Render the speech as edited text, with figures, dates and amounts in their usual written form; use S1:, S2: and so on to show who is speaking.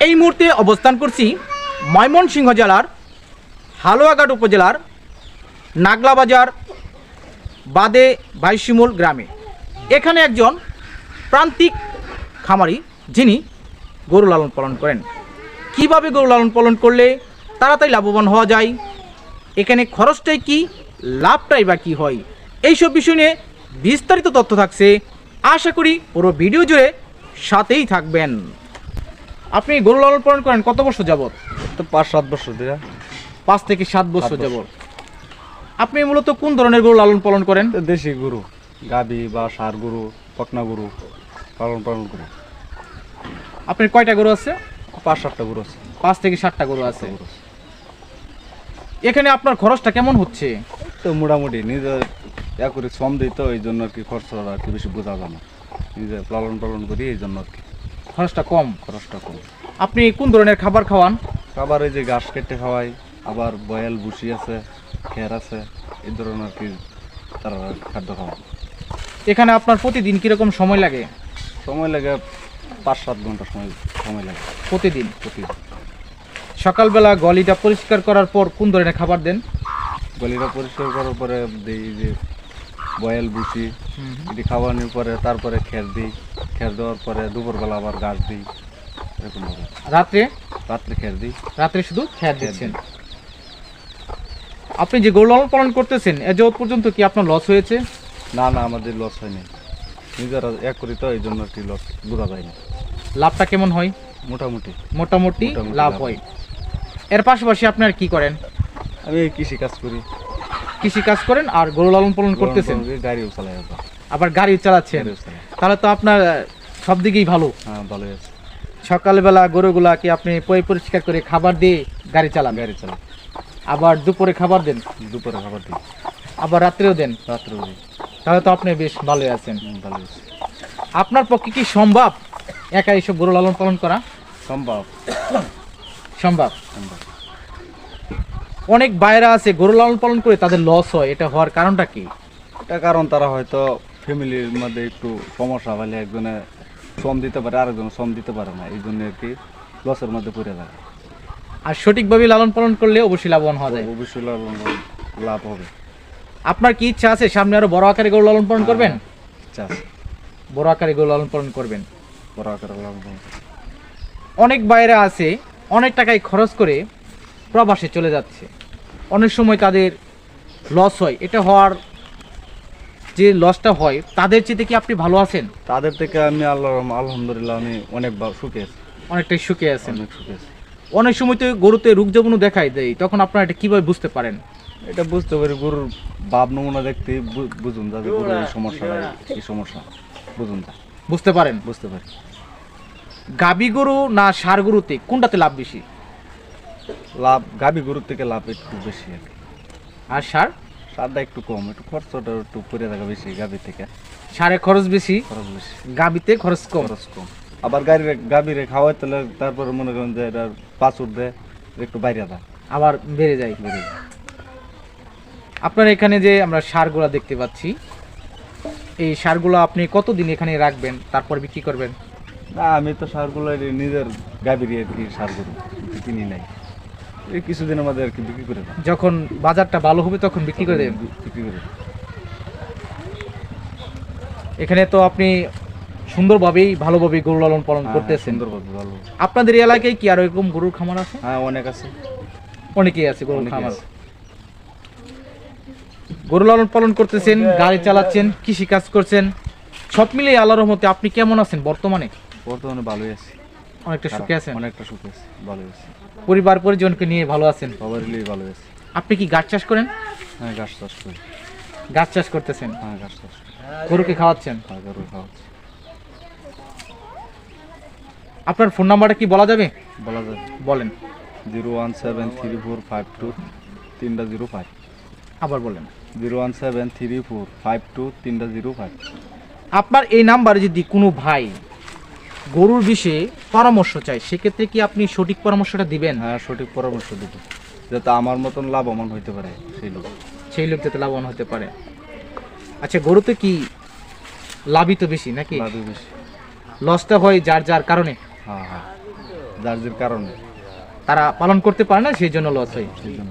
S1: এই মুহূর্তে অবস্থান করছি ময়মনসিংহ জেলার হালুয়াঘাট উপজেলার নাগলা বাজার বাদে বাইশিমূল গ্রামে। এখানে একজন প্রান্তিক খামারি যিনি গরু লালন পালন করেন। কিভাবে গরু লালন পালন করলে তাড়াতাড়ি লাভবান হওয়া যায়, এখানে খরচটাই কি, লাভটাই বা কী হয়, এইসব বিষয় নিয়ে বিস্তারিত তথ্য থাকছে। আশা করি পুরো ভিডিও জুড়ে সাথেই থাকবেন। আপনি গরু লালন পালন করেন কত বছর যাবত?
S2: তো 5-7 বছর ধরে।
S1: 5 থেকে 7 বছর যাবত। আপনি মূলত কোন ধরনের গরু লালন পালন করেন?
S2: দেশি গরু, গাবি বা ষাঁড় গরু, পটনা গরু পালন করি।
S1: আপনার কয়টা গরু আছে?
S2: 5-7টা গরু আছে।
S1: 5 থেকে 7টা গরু আছে। এখানে আপনার খরচটা কেমন হচ্ছে?
S2: তো মোটামুটি নিজে করে শ্রম দিই, তো এই জন্য আর কি খরচটা আর কি বেশি বোঝা যায় না। নিজে পালন করি এই জন্য আর কি
S1: খরচটা কম।
S2: কম।
S1: আপনি কোন ধরনের খাবার খাওয়ান?
S2: আবার এই যে ঘাস কেটে খাওয়াই, আবার বয়েল ভুসি আছে, খের আছে, এই ধরনের আর কি তারা খাদ্য খাওয়া।
S1: এখানে আপনার প্রতিদিন কিরকম সময় লাগে?
S2: সময় লাগে 5-7 ঘন্টা সময় লাগে
S1: প্রতিদিন।
S2: প্রতিদিন।
S1: সকালবেলা গলিটা পরিষ্কার করার পর কোন ধরনের খাবার দেন?
S2: গলিটা পরিষ্কার করার পরে দিই যে বয়েল ভুসি, এটি খাওয়ানোর পরে তারপরে খের দিই। খের দেওয়ার পরে দুপুরবেলা আবার ঘাস দিই, এরকমভাবে।
S1: রাত্রে
S2: খের দিই।
S1: রাত্রে শুধু খের দিচ্ছেন। আপনি যে গরু লালন পালন করতেছেন এ যাবৎ পর্যন্ত কি আপনার লস হয়েছে?
S2: না, আমাদের লস হয়নি। নিজেরা করি তো এই জন্য আর কি লস বোঝা যায় না।
S1: লাভটা কেমন হয়? মোটামুটি লাভ হয়। এর পাশাপাশি আপনার কি করেন?
S2: আমি কৃষি কাজ করেন
S1: আর গরু লালন পালন করতেছেন,
S2: গাড়িও চালাই,
S1: আবার গাড়ি চালাচ্ছেন। তাহলে তো আপনার সব দিকেই ভালো।
S2: হ্যাঁ, ভালোই আছে।
S1: সকালবেলা গরুগুলা কি আপনি পরিষ্কার করে খাবার দিয়ে গাড়ি চালান? আবার দুপুরে খাবার দেন?
S2: দুপুরে খাবার দিই।
S1: আবার রাত্রেও দেন?
S2: রাত্রেও দিই।
S1: তাহলে তো আপনি বেশ ভালোই আছেন।
S2: ভালোই আছে।
S1: আপনার পক্ষে কি সম্ভব একা এইসব গরু লালন পালন করা? সম্ভব। অনেক বাইরা আছে গরু লালন পালন করে তাদের লস হয়, এটা হওয়ার কারণটা কি?
S2: এটা কারণ তারা হয়তো ফ্যামিলির মধ্যে একটু সমস্যা হলে একজনে শ্রম দিতে পারে, আরেকজন শ্রম দিতে পারে না, এই জন্য আর কি লসের মধ্যে পড়ে যায়।
S1: আর সঠিকভাবে লালন পালন করলে অবশ্যই লাভবান হওয়া যায়।
S2: অবশ্যই লাভ হবে।
S1: আপনার কি ইচ্ছা আছে সামনে আরো বড় আকারে গরু লালন পালন করবেন?
S2: ইচ্ছা আছে,
S1: বড় আকারে গরু লালন পালন করবেন।
S2: বড় আকারে লালন পালন।
S1: অনেক বাইরে আছে অনেক টাকায় খরচ করে প্রবাসে চলে যাচ্ছে, অনেক সময় তাদের লস হয়। এটা হওয়ার যে লসটা হয় তাদের চেয়ে কি আপনি ভালো আছেন?
S2: তাদের থেকে আমি আলহামদুলিল্লাহ আমি অনেক সুখে আছি।
S1: অনেকটাই সুখে আছেন।
S2: অনেক সুখে আছি।
S1: অনেক সময় তো গরুতে রোগ জীবাণু দেখাই দেয়, তখন আপনারা এটা কিভাবে বুঝতে পারেন?
S2: এটা বুঝতে পারি গরুর ভাব নমুনা দেখতে বুঝুন যাবে গরুর এই সমস্যা বুঝুন যা
S1: বুঝতে পারেন।
S2: বুঝতে পারি।
S1: গাবি গরু না ষাঁড় গরুতে কোনটাতে লাভ বেশি?
S2: গাবি গরুর থেকে লাভ একটু বেশি আর কি।
S1: আর ষাঁড়টা
S2: একটু কম, একটু খরচটা একটু পড়ে থাকা বেশি গাবির থেকে।
S1: ষাঁড়ে খরচ বেশি, গাবিতে খরচ কম।
S2: আবার গাবিরে খাওয়াই তাহলে তারপরে মনে করেন যে এটা পাঁচুর দেয় একটু বাইরে দেয়,
S1: আবার বেড়ে যায়। আপনার এখানে যে আমরা ষাঁড়গুলা দেখতে পাচ্ছি, এই ষাঁড়গুলো আপনি কতদিন এখানে রাখবেন তারপর বিক্রি করবেন?
S2: না, আমি তো ষাঁড়গুলো নিজের গাবিরই আর কি ষাঁড়গুলো কিনি নাই, এই কিছুদিনের মধ্যে আর কি বিক্রি করে দেয়।
S1: যখন বাজারটা ভালো হবে তখন বিক্রি করে দেবেন?
S2: বিক্রি করে।
S1: এখানে তো আপনি ভালোভাবেই গরু লালন পালন করতেছেন।
S2: ভালো।
S1: আপনাদের এলাকায় কি আর এরকম গরুর খামার আছে?
S2: হ্যাঁ, অনেক আছে।
S1: অনেকেই আছে গরুর খামার। গরু লালন পালন করতেছেন, গাড়ি চালাচ্ছেন, কৃষি কাজ করছেন, সব মিলিয়ে আল্লাহর রহমতে আপনি কেমন আছেন বর্তমানে?
S2: ভালোই আছি।
S1: অনেকটা সুখে আছেন?
S2: অনেকটা সুখে আছি, ভালোই আছি।
S1: পরিবার পরিজনকে নিয়ে ভালো আছেন?
S2: সবারই ভালো আছে।
S1: আপনি কি গাছ চাষ করেন?
S2: হ্যাঁ, গাছ চাষ করি।
S1: গাছ চাষ করতেছেন?
S2: হ্যাঁ, গাছ চাষ।
S1: গরুকে খাওয়াচ্ছেন?
S2: হ্যাঁ, গরু খাওয়াচ্ছি।
S1: আপনার ফোন নাম্বারটা কি বলা যাবে?
S2: বলা যাবে।
S1: বলেন।
S2: 0173452
S1: আবার বলেন।
S2: 0173452
S1: আপনার এই নাম্বারে যদি কোনো ভাই গরুর বিষয়ে পরামর্শ চাই, সেক্ষেত্রে কি আপনি সঠিক পরামর্শটা দিবেন?
S2: হ্যাঁ, সঠিক পরামর্শ দেব, যাতে আমার মতন লাভবান হইতে পারে
S1: সেই লোক যাতে লাভবান হতে পারে। আচ্ছা, গরুতে কি লাভই তো বেশি নাকি?
S2: লাভই বেশি।
S1: লসটা হয় যার কারণে।
S2: হ্যাঁ, জার্সির কারণে
S1: তারা পালন করতে পারে না, সেই জন্য লস হয়।
S2: সেই জন্য।